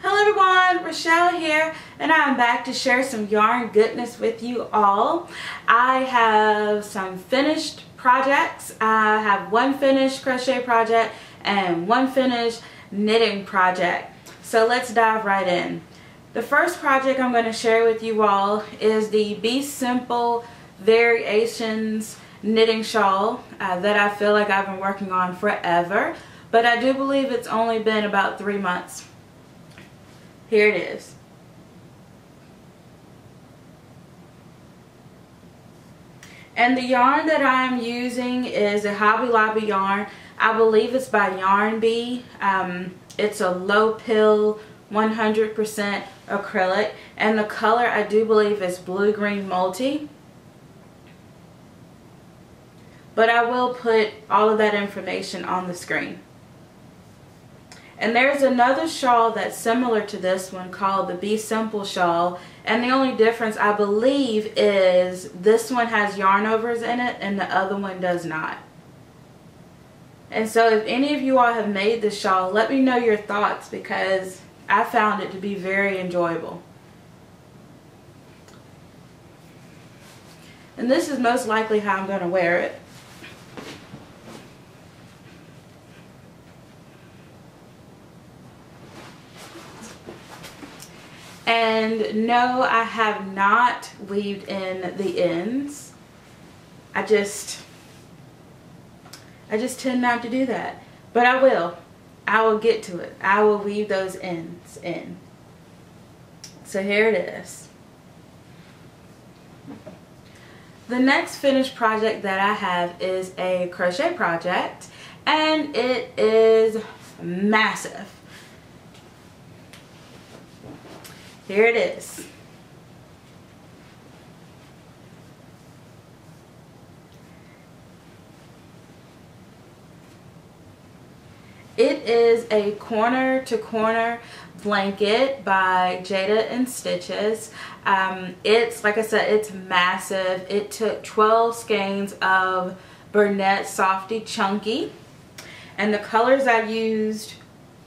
Hello everyone, Rochelle here, and I'm back to share some yarn goodness with you all. I have some finished projects. I have one finished crochet project and one finished knitting project. So let's dive right in. The first project I'm going to share with you all is the Be Simple Variations knitting shawl that I feel like I've been working on forever, but I do believe it's only been about 3 months. Here it is. And the yarn that I'm using is a Hobby Lobby yarn. I believe it's by Yarn Bee. It's a low pill 100% acrylic, and the color I do believe is blue green multi. But I will put all of that information on the screen. And there's another shawl that's similar to this one called the Be Simple shawl, and the only difference I believe is this one has yarn overs in it and the other one does not. And so if any of you all have made this shawl, let me know your thoughts, because I found it to be very enjoyable. And this is most likely how I'm going to wear it. And no, I have not weaved in the ends. I just tend not to do that. But I will. I will get to it. I will weave those ends in. So here it is. The next finished project that I have is a crochet project, and it is massive. Here it is. It is a corner to corner blanket by Jada and Stitches. It's, like I said, it's massive. It took 12 skeins of Bernat Softy Chunky, and the colors I used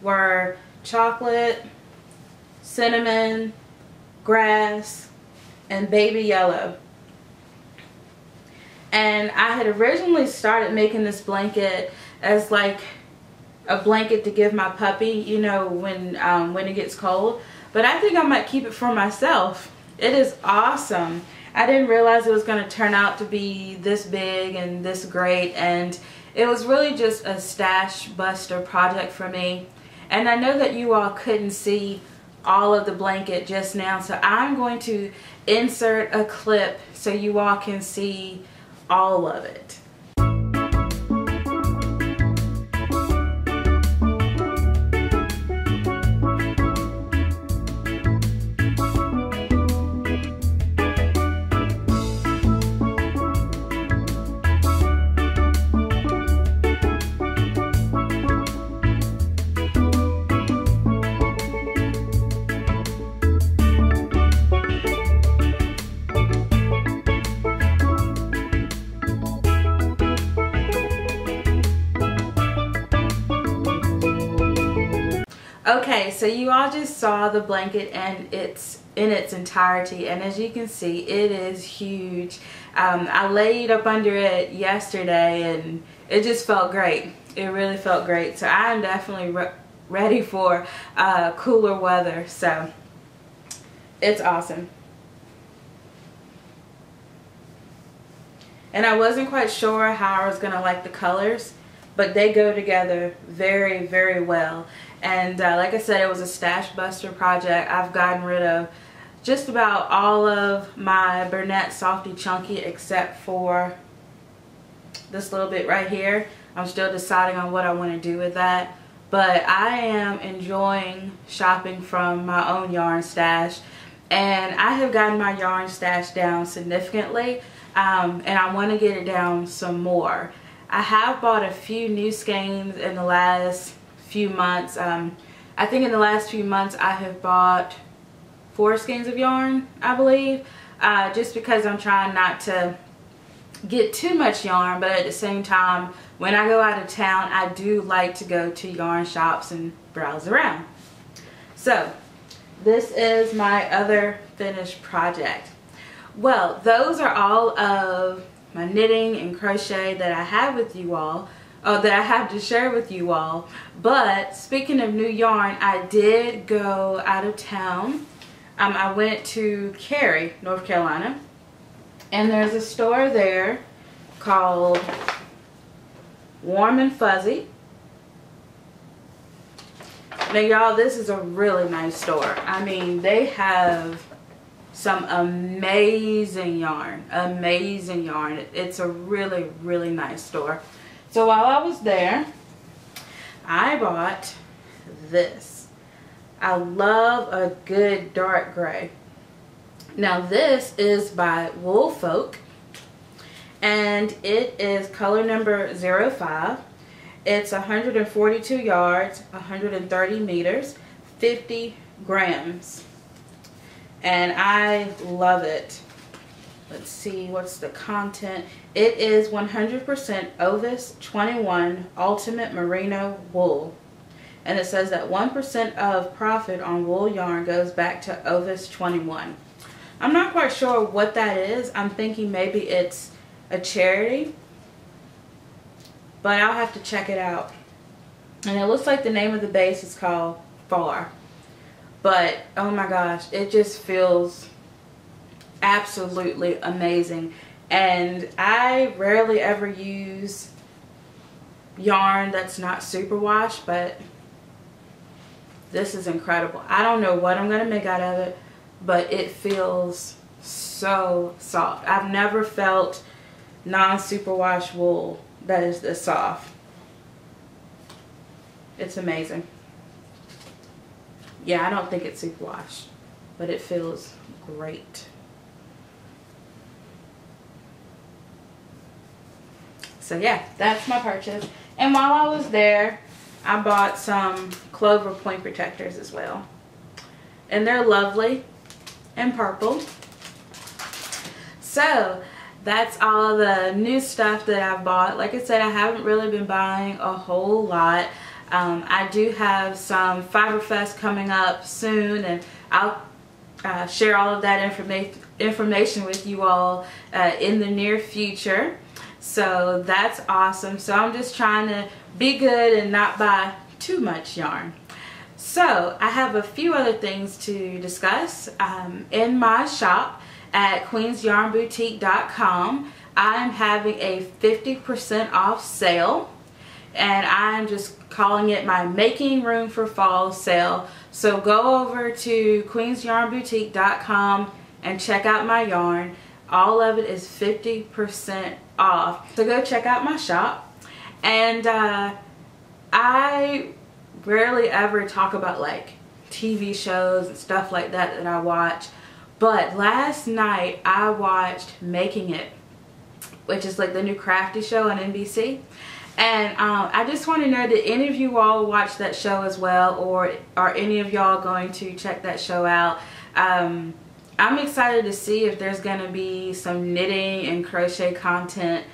were chocolate, cinnamon, grass, and baby yellow. And I had originally started making this blanket as like a blanket to give my puppy, you know, when it gets cold. But I think I might keep it for myself. It is awesome. I didn't realize it was going to turn out to be this big and this great, and it was really just a stash buster project for me. And I know that you all couldn't see all of the blanket just now, so I'm going to insert a clip so you all can see all of it. Okay, so you all just saw the blanket and it's in its entirety, and as you can see, it is huge. I laid up under it yesterday and it just felt great. It really felt great. So I'm definitely ready for cooler weather. So it's awesome. And I wasn't quite sure how I was going to like the colors, but they go together very, very well. And like I said, it was a stash buster project. I've gotten rid of just about all of my Bernat Softy Chunky except for this little bit right here. I'm still deciding on what I want to do with that. But I am enjoying shopping from my own yarn stash. And I have gotten my yarn stash down significantly. And I want to get it down some more. I have bought a few new skeins in the last few months. I think in the last few months I have bought 4 skeins of yarn, I believe, just because I'm trying not to get too much yarn, but at the same time, when I go out of town, I do like to go to yarn shops and browse around. So this is my other finished project. Well, those are all of my knitting and crochet that I have with you all, that I have to share with you all. But speaking of new yarn, I did go out of town. I went to Cary, North Carolina, and there's a store there called Warm and Fuzzy. Now y'all, this is a really nice store. I mean, they have some amazing yarn. Amazing yarn. It's a really, really nice store. So while I was there, I bought this. I love a good dark gray. Now this is by Woolfolk, and it is color number 05. It's 142 yards, 130 meters, 50 grams. And I love it. Let's see, what's the content? It is 100% Ovis 21 Ultimate Merino Wool. And it says that 1% of profit on wool yarn goes back to Ovis 21. I'm not quite sure what that is. I'm thinking maybe it's a charity, but I'll have to check it out. And it looks like the name of the base is called Far. But oh my gosh, it just feels absolutely amazing. And I rarely ever use yarn that's not superwash, but this is incredible. I don't know what I'm going to make out of it, but it feels so soft. I've never felt non-superwash wool that is this soft. It's amazing. Yeah, I don't think it's superwash, but it feels great. So yeah, that's my purchase. And while I was there, I bought some Clover point protectors as well. And they're lovely and purple. So that's all the new stuff that I've bought. Like I said, I haven't really been buying a whole lot. I do have some Fiberfest coming up soon, and I'll share all of that information with you all in the near future. So that's awesome. So I'm just trying to be good and not buy too much yarn. So I have a few other things to discuss. In my shop at queensyarnboutique.com, I'm having a 50% off sale, and I'm just calling it my Making Room for Fall sale. So go over to queensyarnboutique.com and check out my yarn. All of it is 50% off. So go check out my shop. And I rarely ever talk about like TV shows and stuff like that that I watch. But last night I watched Making It, which is like the new crafty show on NBC. And I just want to know, did any of you all watch that show as well, or are any of y'all going to check that show out? I'm excited to see if there's going to be some knitting and crochet content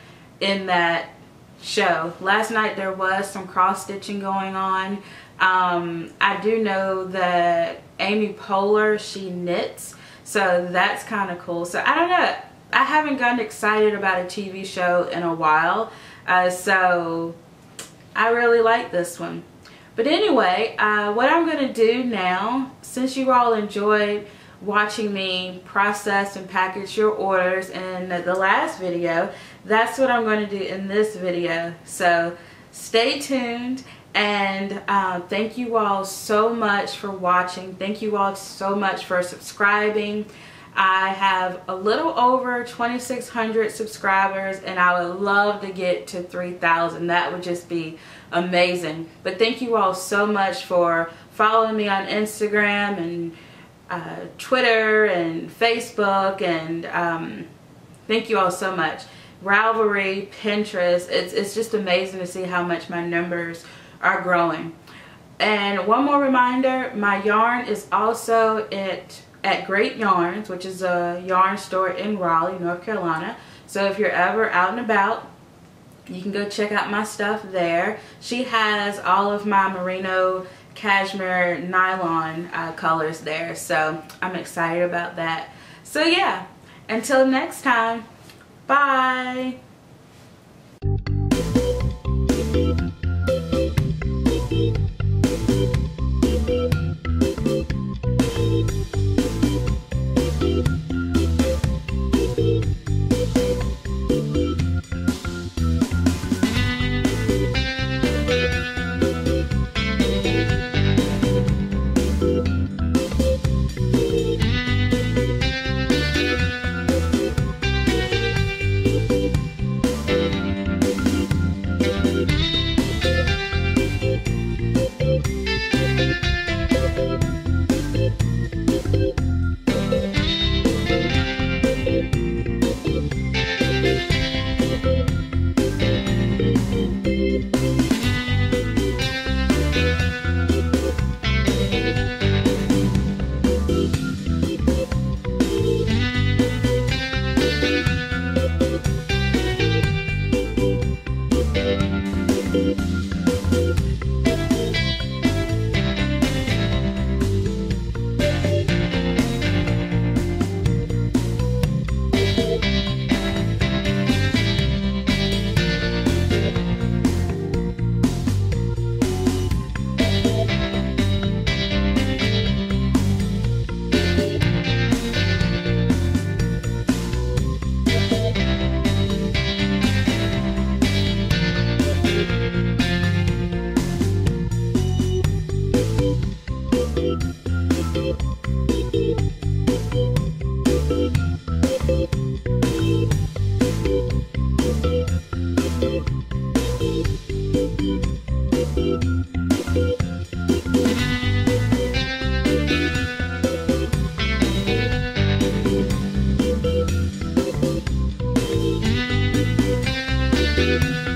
in that show. Last night there was some cross stitching going on. I do know that Amy Poehler, she knits, so that's kind of cool. So I don't know, I haven't gotten excited about a TV show in a while. So I really like this one. But anyway, what I'm going to do now, since you all enjoyed watching me process and package your orders in the last video, that's what I'm going to do in this video. So stay tuned, and thank you all so much for watching. Thank you all so much for subscribing. I have a little over 2,600 subscribers, and I would love to get to 3,000. That would just be amazing. But thank you all so much for following me on Instagram and Twitter and Facebook, and thank you all so much. Ravelry, Pinterest, it's just amazing to see how much my numbers are growing. And one more reminder, my yarn is also at Great Yarns, which is a yarn store in Raleigh, North Carolina. So if you're ever out and about, you can go check out my stuff there. She has all of my merino cashmere nylon colors there. So I'm excited about that. So yeah, until next time, bye. Thank you.